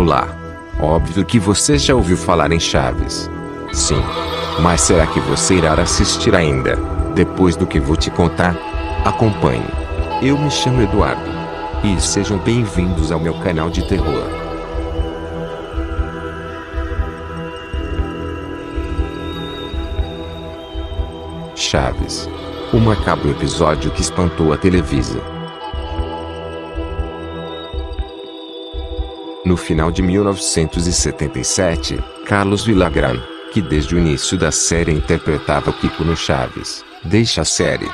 Olá. Óbvio que você já ouviu falar em Chaves. Sim. Mas será que você irá assistir ainda, depois do que vou te contar? Acompanhe. Eu me chamo Eduardo. E sejam bem-vindos ao meu canal de terror. Chaves. O macabro episódio que espantou a Televisa. No final de 1977, Carlos Villagrán, que desde o início da série interpretava Kiko no Chaves, deixa a série.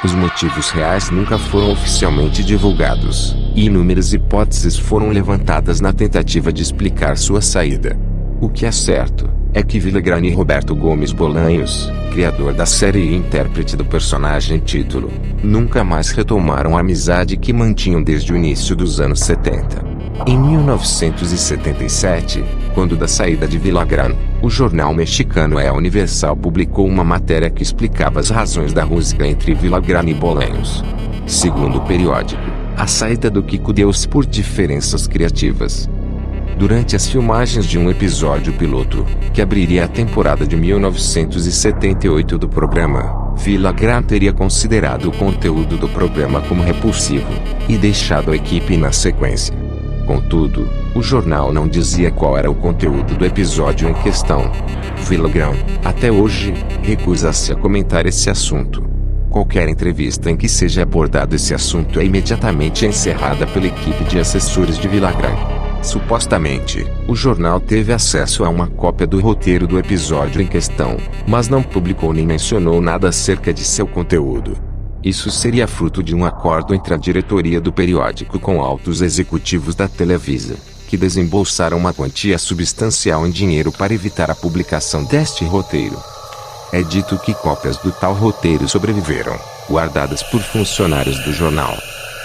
Os motivos reais nunca foram oficialmente divulgados, e inúmeras hipóteses foram levantadas na tentativa de explicar sua saída. O que é certo é que Villagrán e Roberto Gomes Bolanhos, criador da série e intérprete do personagem título, nunca mais retomaram a amizade que mantinham desde o início dos anos 70. Em 1977, quando da saída de Villagrán, o jornal mexicano El Universal publicou uma matéria que explicava as razões da rusga entre Villagrán e Bolanhos. Segundo o periódico, a saída do Kiko deu-se por diferenças criativas. Durante as filmagens de um episódio piloto, que abriria a temporada de 1978 do programa, Villagrán teria considerado o conteúdo do programa como repulsivo, e deixado a equipe na sequência. Contudo, o jornal não dizia qual era o conteúdo do episódio em questão. Villagrán, até hoje, recusa-se a comentar esse assunto. Qualquer entrevista em que seja abordado esse assunto é imediatamente encerrada pela equipe de assessores de Villagrán. Supostamente, o jornal teve acesso a uma cópia do roteiro do episódio em questão, mas não publicou nem mencionou nada acerca de seu conteúdo. Isso seria fruto de um acordo entre a diretoria do periódico com altos executivos da Televisa, que desembolsaram uma quantia substancial em dinheiro para evitar a publicação deste roteiro. É dito que cópias do tal roteiro sobreviveram, guardadas por funcionários do jornal.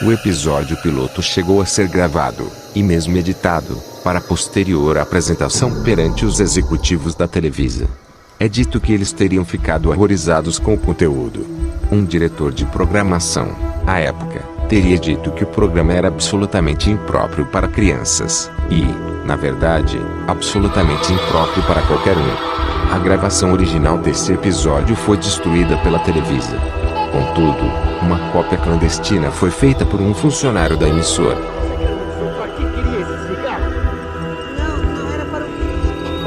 O episódio piloto chegou a ser gravado, e mesmo editado, para posterior apresentação perante os executivos da Televisa. É dito que eles teriam ficado horrorizados com o conteúdo. Um diretor de programação, à época, teria dito que o programa era absolutamente impróprio para crianças, e, na verdade, absolutamente impróprio para qualquer um. A gravação original desse episódio foi destruída pela Televisa. Contudo, uma cópia clandestina foi feita por um funcionário da emissora.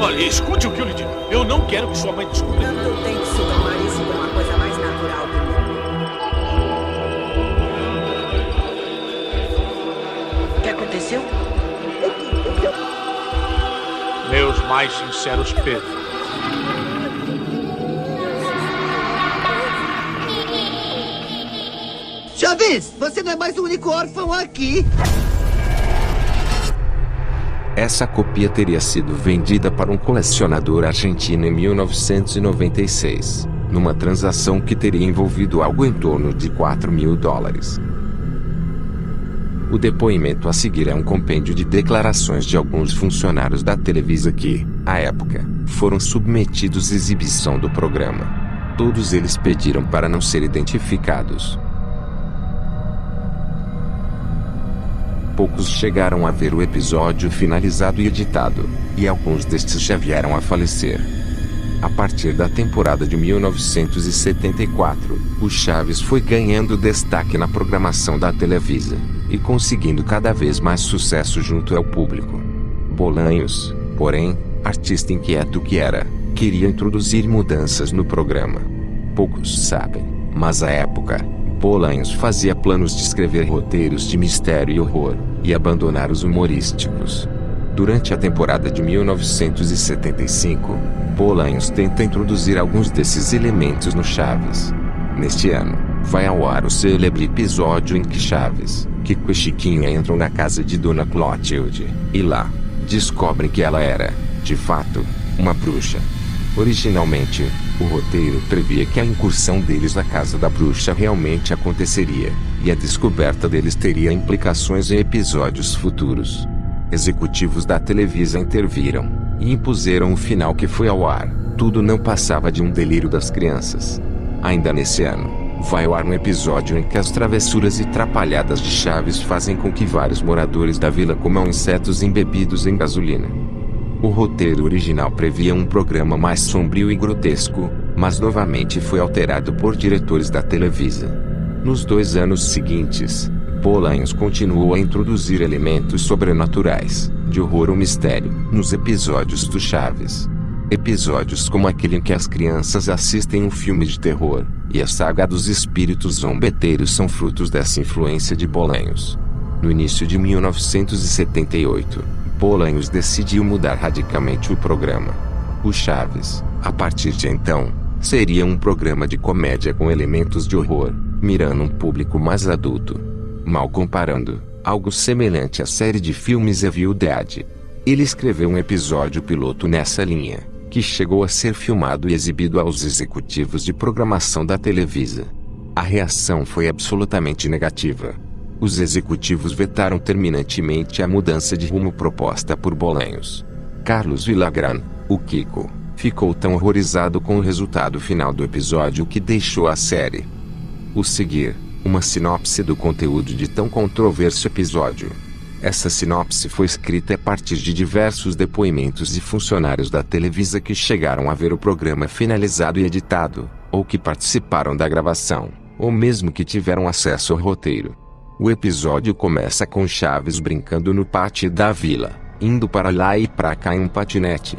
Olha, escute o que eu lhe digo. Eu não quero que sua mãe descubra. Tanto tem que se tomar isso como a coisa mais natural do mundo. O que aconteceu? Meus mais sinceros pêsames. Chaves, você não é mais o único órfão aqui. Essa cópia teria sido vendida para um colecionador argentino em 1996, numa transação que teria envolvido algo em torno de $4.000. O depoimento a seguir é um compêndio de declarações de alguns funcionários da Televisa que, à época, foram submetidos à exibição do programa. Todos eles pediram para não ser identificados. Poucos chegaram a ver o episódio finalizado e editado, e alguns destes já vieram a falecer. A partir da temporada de 1974, o Chaves foi ganhando destaque na programação da Televisa, e conseguindo cada vez mais sucesso junto ao público. Bolanhos, porém, artista inquieto que era, queria introduzir mudanças no programa. Poucos sabem, mas à época, Bolanhos fazia planos de escrever roteiros de mistério e horror, e abandonar os humorísticos. Durante a temporada de 1975, Bolanhos tenta introduzir alguns desses elementos no Chaves. Neste ano, vai ao ar o célebre episódio em que Chaves, Kiko e Chiquinha entram na casa de Dona Clotilde, e lá, descobrem que ela era, de fato, uma bruxa. Originalmente, o roteiro previa que a incursão deles na casa da bruxa realmente aconteceria, e a descoberta deles teria implicações em episódios futuros. Executivos da Televisa interviram, e impuseram o final que foi ao ar. Tudo não passava de um delírio das crianças. Ainda nesse ano, vai ao ar um episódio em que as travessuras e trapalhadas de Chaves fazem com que vários moradores da vila comam insetos embebidos em gasolina. O roteiro original previa um programa mais sombrio e grotesco, mas novamente foi alterado por diretores da Televisa. Nos 2 anos seguintes, Bolanhos continuou a introduzir elementos sobrenaturais, de horror ou mistério, nos episódios do Chaves. Episódios como aquele em que as crianças assistem um filme de terror, e a saga dos espíritos zombeteiros são frutos dessa influência de Bolanhos. No início de 1978, Bolanhos decidiu mudar radicalmente o programa. O Chaves, a partir de então, seria um programa de comédia com elementos de horror, mirando um público mais adulto. Mal comparando, algo semelhante à série de filmes Evil Dead. Ele escreveu um episódio piloto nessa linha, que chegou a ser filmado e exibido aos executivos de programação da Televisa. A reação foi absolutamente negativa. Os executivos vetaram terminantemente a mudança de rumo proposta por Bolanhos. Carlos Villagrán, o Kiko, ficou tão horrorizado com o resultado final do episódio que deixou a série. O seguir, uma sinopse do conteúdo de tão controverso episódio. Essa sinopse foi escrita a partir de diversos depoimentos de funcionários da Televisa que chegaram a ver o programa finalizado e editado, ou que participaram da gravação, ou mesmo que tiveram acesso ao roteiro. O episódio começa com Chaves brincando no pátio da vila, indo para lá e para cá em um patinete.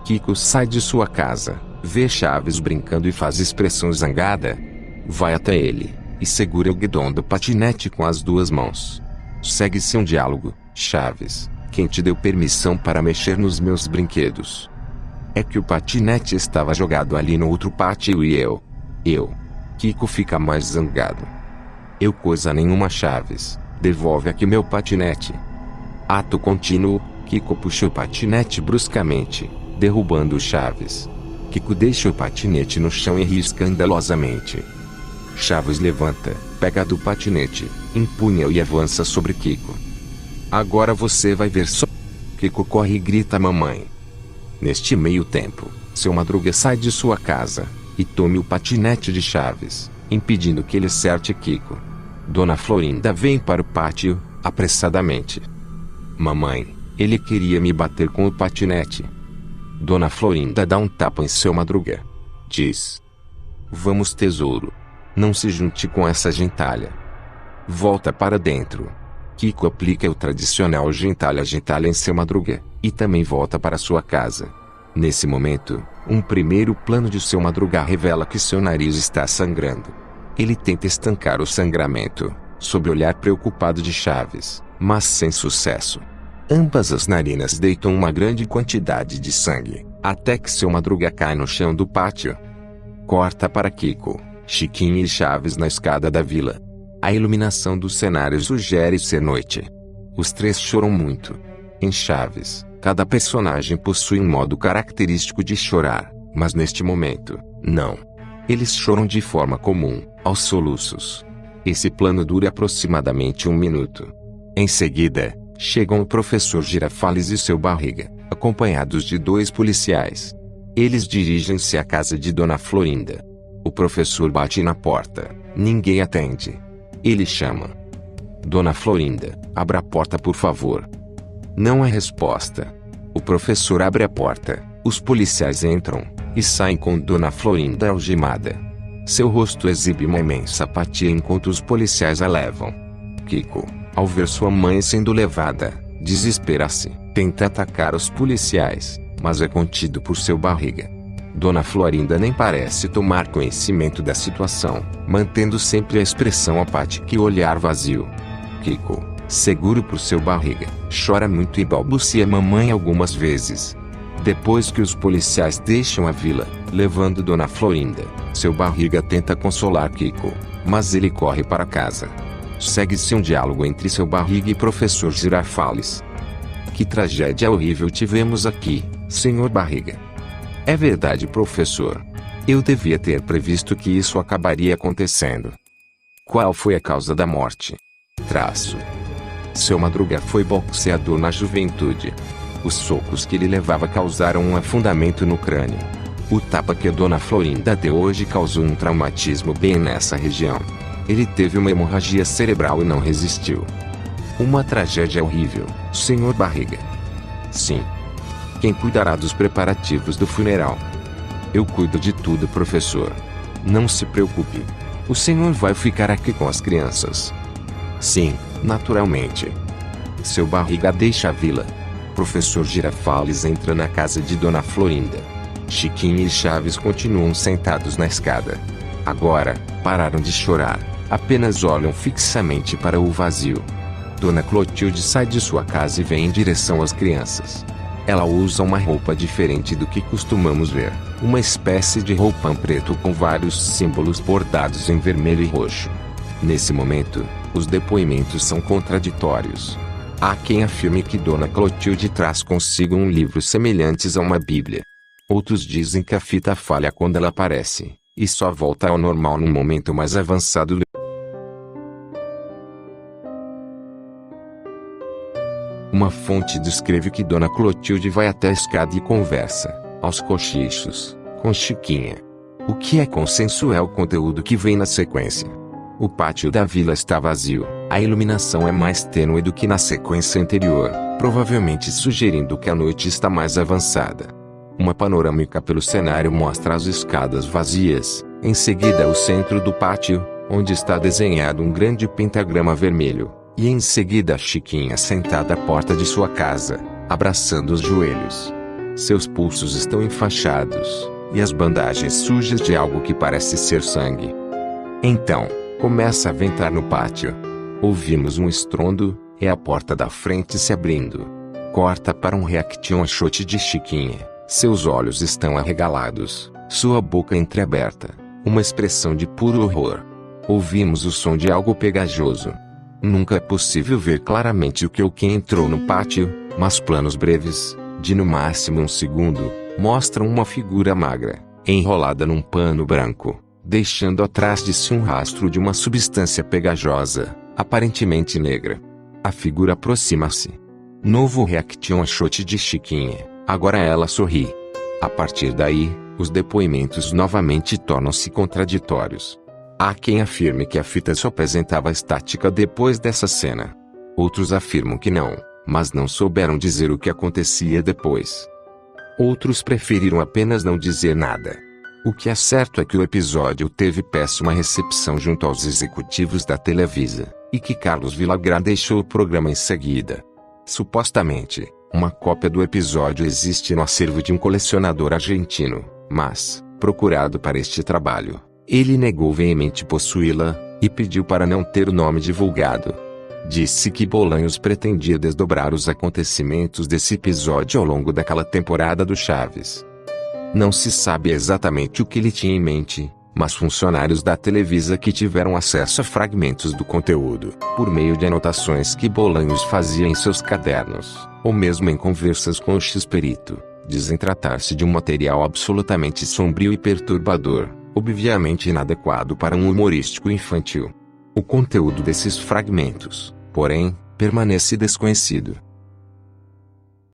Kiko sai de sua casa, vê Chaves brincando e faz expressão zangada. Vai até ele e segura o guidão do patinete com as 2 mãos. Segue-se um diálogo. Chaves, quem te deu permissão para mexer nos meus brinquedos? É que o patinete estava jogado ali no outro pátio e eu. Kiko fica mais zangado. Eu coisa nenhuma, Chaves. Devolve aqui meu patinete. Ato contínuo. Kiko puxa o patinete bruscamente, derrubando Chaves. Kiko deixa o patinete no chão e ri escandalosamente. Chaves levanta, pega do patinete, empunha-o e avança sobre Kiko. Agora você vai ver só. Kiko corre e grita a mamãe. Neste meio tempo, seu Madruga sai de sua casa e toma o patinete de Chaves, impedindo que ele acerte Kiko. Dona Florinda vem para o pátio, apressadamente. Mamãe, ele queria me bater com o patinete. Dona Florinda dá um tapa em seu Madruga. Diz: vamos, tesouro. Não se junte com essa gentalha. Volta para dentro. Kiko aplica o tradicional gentalha em seu Madruga, e também volta para sua casa. Nesse momento, um primeiro plano de seu Madruga revela que seu nariz está sangrando. Ele tenta estancar o sangramento, sob o olhar preocupado de Chaves, mas sem sucesso. Ambas as narinas deitam uma grande quantidade de sangue, até que seu Madruga cai no chão do pátio. Corta para Kiko, Chiquinho e Chaves na escada da vila. A iluminação do cenário sugere ser noite. Os 3 choram muito. Em Chaves, cada personagem possui um modo característico de chorar, mas neste momento, não. Eles choram de forma comum, aos soluços. Esse plano dura aproximadamente 1 minuto. Em seguida, chegam o professor Girafales e seu Barriga, acompanhados de 2 policiais. Eles dirigem-se à casa de Dona Florinda. O professor bate na porta. Ninguém atende. Ele chama: Dona Florinda, abra a porta, por favor. Não há resposta. O professor abre a porta. Os policiais entram e saem com Dona Florinda algemada. Seu rosto exibe uma imensa apatia enquanto os policiais a levam. Kiko, ao ver sua mãe sendo levada, desespera-se, tenta atacar os policiais, mas é contido por seu Barriga. Dona Florinda nem parece tomar conhecimento da situação, mantendo sempre a expressão apática e o olhar vazio. Kiko, seguro por seu Barriga, chora muito e balbucia mamãe algumas vezes. Depois que os policiais deixam a vila, levando Dona Florinda, seu Barriga tenta consolar Kiko, mas ele corre para casa. Segue-se um diálogo entre seu Barriga e professor Girafales. Que tragédia horrível tivemos aqui, senhor Barriga. É verdade, professor. Eu devia ter previsto que isso acabaria acontecendo. Qual foi a causa da morte? Seu Madruga foi boxeador na juventude. Os socos que ele levava causaram um afundamento no crânio. O tapa que a Dona Florinda deu hoje causou um traumatismo bem nessa região. Ele teve uma hemorragia cerebral e não resistiu. Uma tragédia horrível, Sr. Barriga. Sim. Quem cuidará dos preparativos do funeral? Eu cuido de tudo, professor. Não se preocupe. O senhor vai ficar aqui com as crianças. Sim, naturalmente. Seu Barriga deixa a vila. Professor Girafales entra na casa de Dona Florinda. Chiquinha e Chaves continuam sentados na escada. Agora, pararam de chorar, apenas olham fixamente para o vazio. Dona Clotilde sai de sua casa e vem em direção às crianças. Ela usa uma roupa diferente do que costumamos ver, uma espécie de roupão preto com vários símbolos bordados em vermelho e roxo. Nesse momento, os depoimentos são contraditórios. Há quem afirme que Dona Clotilde traz consigo um livro semelhante a uma Bíblia. Outros dizem que a fita falha quando ela aparece, e só volta ao normal num momento mais avançado. Uma fonte descreve que Dona Clotilde vai até a escada e conversa, aos cochichos, com Chiquinha. O que é consenso é o conteúdo que vem na sequência. O pátio da vila está vazio, a iluminação é mais tênue do que na sequência anterior, provavelmente sugerindo que a noite está mais avançada. Uma panorâmica pelo cenário mostra as escadas vazias, em seguida o centro do pátio, onde está desenhado um grande pentagrama vermelho, e em seguida Chiquinha sentada à porta de sua casa, abraçando os joelhos. Seus pulsos estão enfaixados, e as bandagens sujas de algo que parece ser sangue. Então, começa a ventar no pátio. Ouvimos um estrondo, é a porta da frente se abrindo. Corta para um reaction shot de Chiquinha. Seus olhos estão arregalados, sua boca entreaberta, uma expressão de puro horror. Ouvimos o som de algo pegajoso. Nunca é possível ver claramente o que entrou no pátio, mas planos breves, de no máximo 1 segundo, mostram uma figura magra, enrolada num pano branco, deixando atrás de si um rastro de uma substância pegajosa, aparentemente negra. A figura aproxima-se. Novo reaction shot de Chiquinha. Agora ela sorri. A partir daí, os depoimentos novamente tornam-se contraditórios. Há quem afirme que a fita só apresentava estática depois dessa cena. Outros afirmam que não, mas não souberam dizer o que acontecia depois. Outros preferiram apenas não dizer nada. O que é certo é que o episódio teve péssima recepção junto aos executivos da Televisa, e que Carlos Villagrán deixou o programa em seguida. Supostamente, uma cópia do episódio existe no acervo de um colecionador argentino, mas, procurado para este trabalho, ele negou veemente possuí-la, e pediu para não ter o nome divulgado. Disse que Bolanhos pretendia desdobrar os acontecimentos desse episódio ao longo daquela temporada do Chaves. Não se sabe exatamente o que ele tinha em mente, mas funcionários da Televisa que tiveram acesso a fragmentos do conteúdo, por meio de anotações que Bolanhos fazia em seus cadernos, ou mesmo em conversas com o X-Perito, dizem tratar-se de um material absolutamente sombrio e perturbador, obviamente inadequado para um humorístico infantil. O conteúdo desses fragmentos, porém, permanece desconhecido.